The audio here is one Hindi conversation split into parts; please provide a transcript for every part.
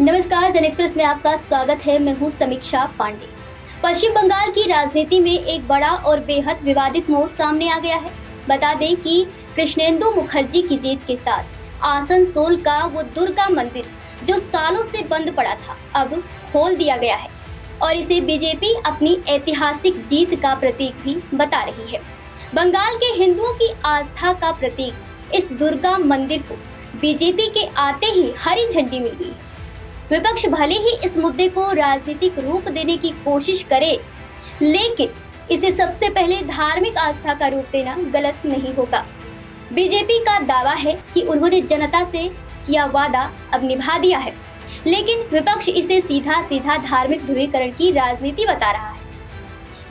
नमस्कार, जन एक्सप्रेस में आपका स्वागत है। मैं हूं समीक्षा पांडे। पश्चिम बंगाल की राजनीति में एक बड़ा और बेहद विवादित मोड़ सामने आ गया है। बता दें कि कृष्णेंदु मुखर्जी की जीत के साथ आसनसोल का वो दुर्गा मंदिर जो सालों से बंद पड़ा था, अब खोल दिया गया है और इसे बीजेपी अपनी ऐतिहासिक जीत का प्रतीक भी बता रही है। बंगाल के हिंदुओं की आस्था का प्रतीक इस दुर्गा मंदिर को बीजेपी के आते ही हरी झंडी मिल गई। विपक्ष भले ही इस मुद्दे को राजनीतिक रूप देने की कोशिश करे, लेकिन इसे सबसे पहले धार्मिक आस्था का रूप देना गलत नहीं होगा। बीजेपी का दावा है कि उन्होंने जनता से किया वादा अब निभा दिया है, लेकिन विपक्ष इसे सीधा सीधा धार्मिक ध्रुवीकरण की राजनीति बता रहा है।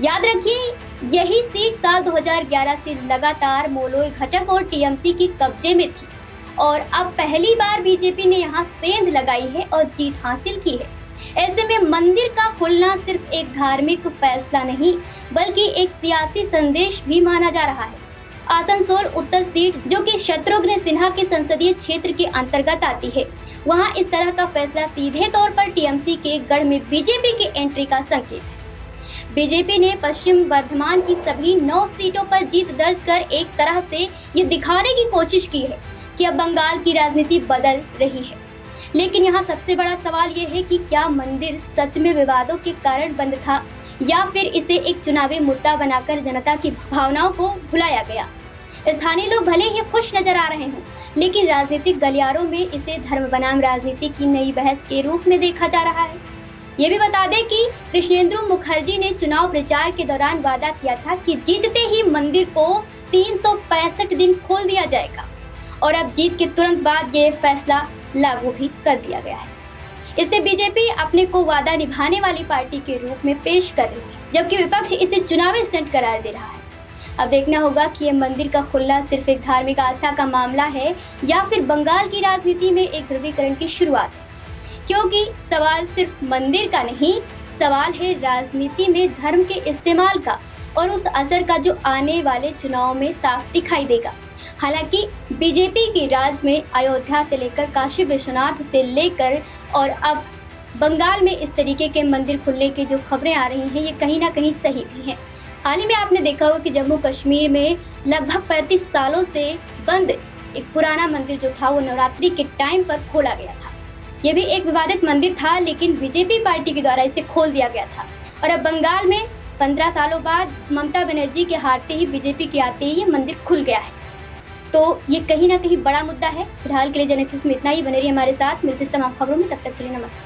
याद रखिए, यही सीट साल 2011 से लगातार मोलोय घटक और टीएमसी की कब्जे में थी और अब पहली बार बीजेपी ने यहाँ सेंध लगाई है और जीत हासिल की है। ऐसे में मंदिर का खुलना सिर्फ एक धार्मिक फैसला नहीं, बल्कि एक सियासी संदेश भी माना जा रहा है। आसनसोल उत्तर सीट, जो कि शत्रुघ्न सिन्हा के संसदीय क्षेत्र के अंतर्गत आती है, वहाँ इस तरह का फैसला सीधे तौर पर टीएमसी के गढ़ में बीजेपी की एंट्री का संकेत है। बीजेपी ने पश्चिम बर्धमान की सभी 9 सीटों पर जीत दर्ज कर एक तरह से ये दिखाने की कोशिश की है कि अब बंगाल की राजनीति बदल रही है। लेकिन यहाँ सबसे बड़ा सवाल ये है कि क्या मंदिर सच में विवादों के कारण बंद था या फिर इसे एक चुनावी मुद्दा बनाकर जनता की भावनाओं को भुलाया गया। स्थानीय लोग भले ही खुश नजर आ रहे हों, लेकिन राजनीतिक गलियारों में इसे धर्म बनाम राजनीति की नई बहस के रूप में देखा जा रहा है। ये भी बता दें कि कृष्णेंदु मुखर्जी ने चुनाव प्रचार के दौरान वादा किया था कि जीतते ही मंदिर को 365 दिन खोल दिया जाएगा और अब जीत के तुरंत बाद ये फैसला लागू भी कर दिया गया है। इससे बीजेपी अपने को वादा निभाने वाली पार्टी के रूप में पेश कर रही है, जबकि विपक्ष इसे चुनावी स्टंट करार दे रहा है। अब देखना होगा कि ये मंदिर का खुलना सिर्फ एक धार्मिक आस्था का मामला है या फिर बंगाल की राजनीति में एक ध्रुवीकरण की शुरुआत है, क्योंकि सवाल सिर्फ मंदिर का नहीं, सवाल है राजनीति में धर्म के इस्तेमाल का और उस असर का जो आने वाले चुनाव में साफ दिखाई देगा। हालांकि बीजेपी की राज में अयोध्या से लेकर काशी विश्वनाथ से लेकर और अब बंगाल में इस तरीके के मंदिर खुलने की जो खबरें आ रही हैं, ये कहीं ना कहीं सही भी हैं। हाल ही में आपने देखा होगा कि जम्मू कश्मीर में लगभग 35 सालों से बंद एक पुराना मंदिर जो था वो नवरात्रि के टाइम पर खोला गया था। ये भी एक विवादित मंदिर था, लेकिन बीजेपी पार्टी के द्वारा इसे खोल दिया गया था और अब बंगाल में 15 सालों बाद ममता बनर्जी के हारते ही बीजेपी के आते ही ये मंदिर खुल गया है। तो ये कहीं ना कहीं बड़ा मुद्दा है। फिलहाल के लिए जन एक्सप्रेस में इतना ही। बने रहिए हमारे साथ, मिलते हैं तमाम खबरों में। तब तक के लिए नमस्कार।